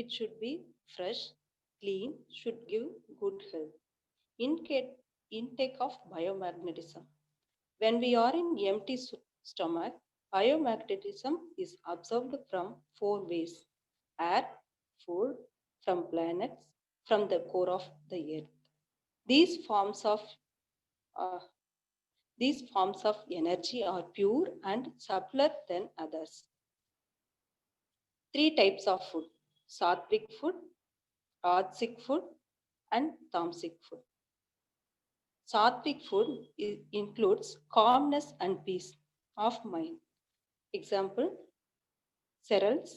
It should be fresh, clean, should give good health. Intake of biomagnetism. When we are in empty stomach, biomagnetism is absorbed from four ways: air, food, from planets, from the core of the earth. These forms of uh, these forms of energy are pure and subtler than others. Three types of food: sattvic food, rajasic food, and tamasic food. Sattvic food includes calmness and peace of mind. Example: cereals,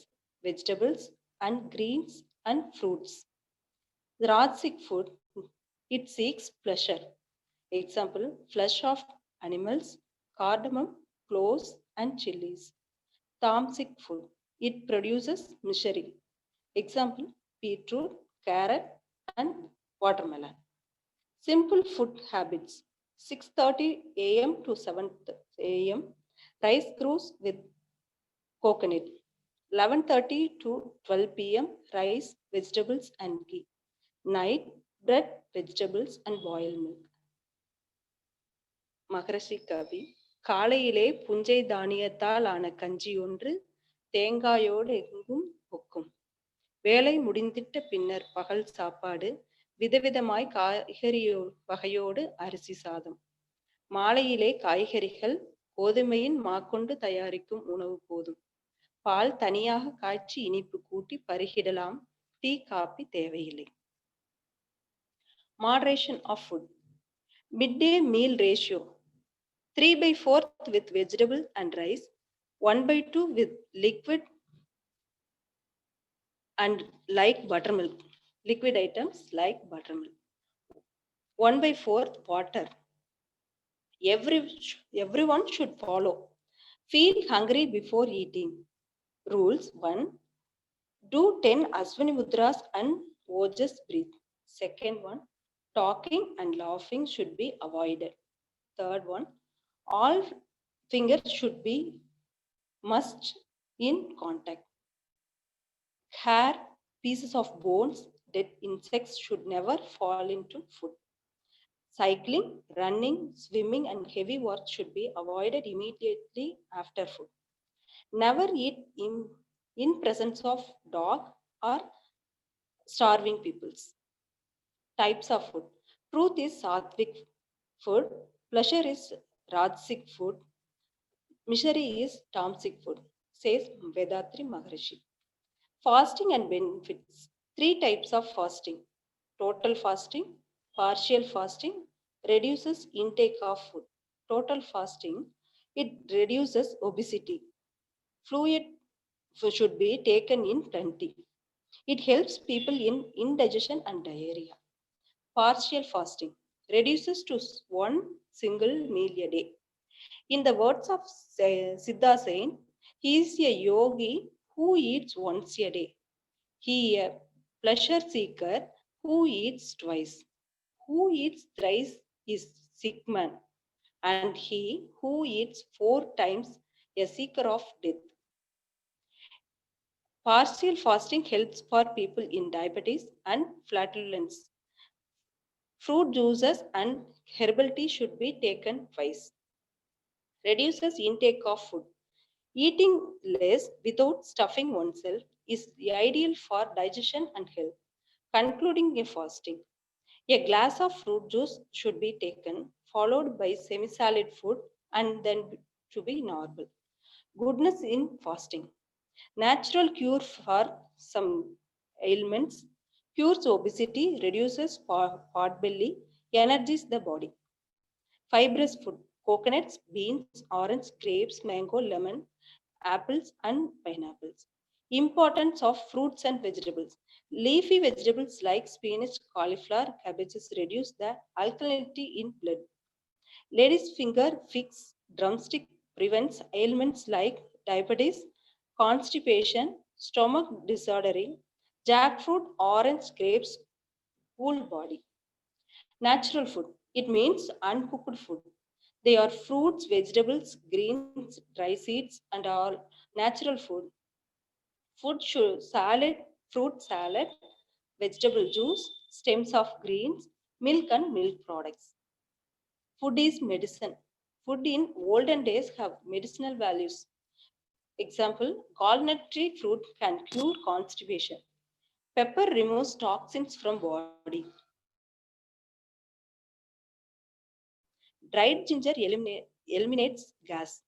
vegetables, and greens and fruits. The Rajasic food, it seeks pleasure. Example: flesh of animals, cardamom, cloves, and chilies. Tamasic food, it produces misery. Example: beetroot, carrot, and watermelon. Simple food habits: 6:30 a.m. to 7 a.m. rice grows with coconut. 11:30 to 12 p.m. rice, vegetables, and ghee. Night bread, vegetables, and boiled milk. மகரிஷி கவி. காலையிலே புஞ்சை தானியத்தால் ஆன கஞ்சி ஒன்று தேங்காயோடு எங்கும் ஒக்கும். வேலை முடிந்திட்ட பின்னர் பகல் சாப்பாடு விதவிதமாய் காய்கறி வகையோடு அரிசி சாதம். மாலையிலே காய்கறிகள் கோதுமையின் மாக்கொண்டு தயாரிக்கும் உணவு போதும். பால் தனியாக காய்ச்சி இனிப்பு கூட்டி பருகிடலாம். டீ காபி தேவையில்லை. Moderation of food. Midday meal ratio: 3/4 with vegetable and rice, 1/2 with liquid and like buttermilk, liquid items like buttermilk, 1/4 water. Everyone should follow. Feel hungry before eating. Rules: 1. Do 10 Aswini Mudras and Ojas breathe. Second one, talking and laughing should be avoided. Third one, all fingers should be must in contact. Hair, pieces of bones, dead insects should never fall into food. Cycling, running, swimming, and heavy work should be avoided immediately after food. Never eat in presence of dog or starving peoples. Types of food. Truth is sattvic food. Pleasure is rajasic food. Misery is tamasic food, says Vedatri Maharishi. Fasting and benefits. 3 types of fasting: total fasting, partial fasting, reduces intake of food. Total fasting, it reduces obesity. Fluid should be taken in plenty. It helps people in indigestion and diarrhea. Partial fasting reduces to one single meal a day. In the words of Siddha Sain, he is a yogi who eats once a day. He a pleasure seeker who eats twice. Who eats thrice is sick man, and he who eats 4 times a seeker of death. Partial fasting helps for people in diabetes and flatulence. Fruit juices and herbal tea should be taken twice. Reduces intake of food. Eating less without stuffing oneself is ideal for digestion and health. Concluding a fasting. A glass of fruit juice should be taken, followed by semi-solid food, and then to be normal. Goodness in fasting. Natural cure for some ailments. Cures obesity, reduces pot belly, energizes the body. Fibrous food: coconuts, beans, orange, grapes, mango, lemon, apples, and pineapples. Importance of fruits and vegetables. Leafy vegetables like spinach, cauliflower, cabbages reduce the alkalinity in blood. Lady's finger fix drumstick prevents ailments like diabetes, constipation, stomach disordering. Jackfruit, orange, grapes cool body. Natural food. It means uncooked food. They are fruits, vegetables, greens, dry seeds, and all natural food. Food should salad, fruit salad, vegetable juice, stems of greens, milk and milk products. Food is medicine. Food in olden days have medicinal values. Example, walnut tree fruit can cure constipation. Pepper removes toxins from body. Dried ginger eliminates gas.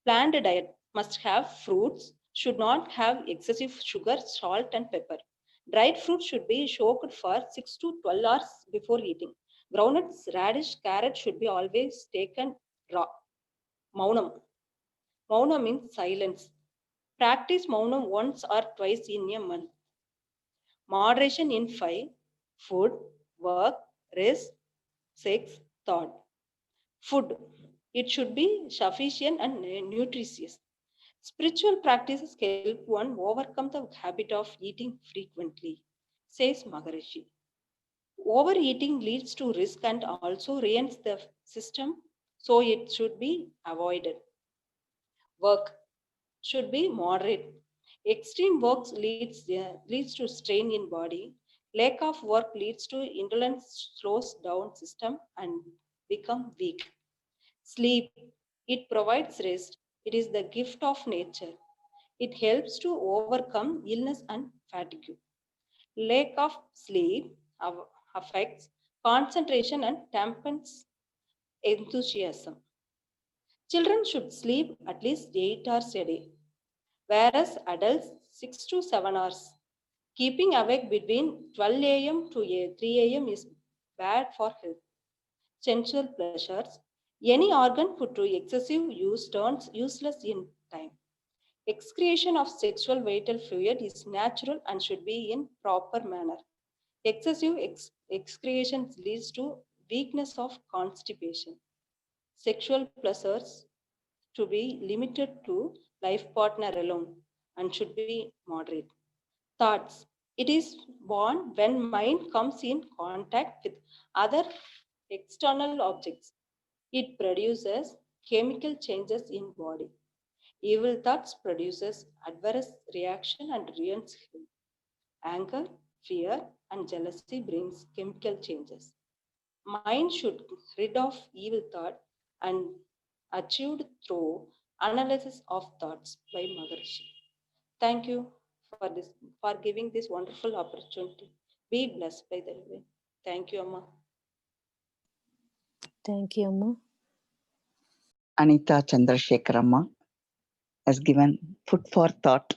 Planned diet must have fruits, should not have excessive sugar, salt, and pepper. Dried fruit should be soaked for 6 to 12 hours before eating. Groundnuts, radish, carrot should be always taken raw. Maunam. Mauna means silence. Practice Maunam once or twice in a month. Moderation in 5. Food, work, rest. 6. Thought. Food. It should be sufficient and nutritious. Spiritual practices help one overcome the habit of eating frequently, says Maharishi. Overeating leads to risk and also ruins the system, so it should be avoided. Work should be moderate. Extreme work leads to strain in body. Lack of work leads to indolence, slows down system and become weak. Sleep, it provides rest. It is the gift of nature. It helps to overcome illness and fatigue. Lack of sleep affects concentration and dampens enthusiasm. Children should sleep at least 8 hours a day, whereas adults 6 to 7 hours. Keeping awake between 12 a.m. to 3 a.m. is bad for health. Sensual pleasures. Any organ put to excessive use turns useless in time. Excretion of sexual vital fluid is natural and should be in proper manner. Excessive excretion leads to weakness of constipation. Sexual pleasures to be limited to life partner alone and should be moderate. Thoughts. It is born when mind comes in contact with other external objects. It produces chemical changes in body. Evil thoughts produces adverse reaction and ruins health. Anger, fear, and jealousy brings chemical changes. Mind should rid of evil thought and achieved through analysis of thoughts by Maharishi. Thank you for giving this wonderful opportunity. Be blessed by the way. Thank you, Amma. Thank you, Amma. Anita Chandrasekharamma has given food for thought.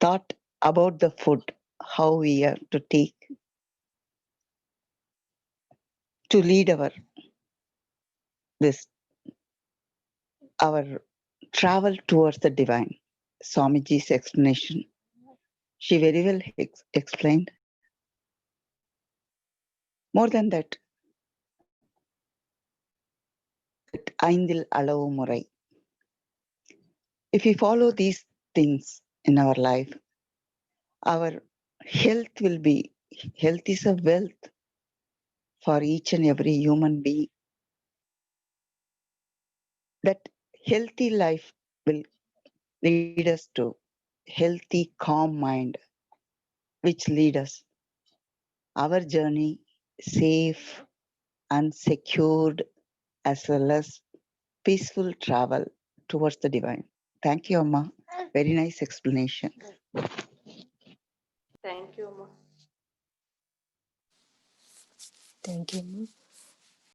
Thought about the food, how we have to take to lead our travel towards the divine. Swamiji's explanation. She very well explained. More than that ஐந்தில் அளவு முறை. If we follow these things in our life, our health will be, health is a wealth for each and every human being. That healthy life will lead us to healthy, calm mind, which lead us our journey safe and secured as well as peaceful travel towards the divine. Thank you, Amma. Very nice explanation. Thank you, Amma. Thank you, Amma.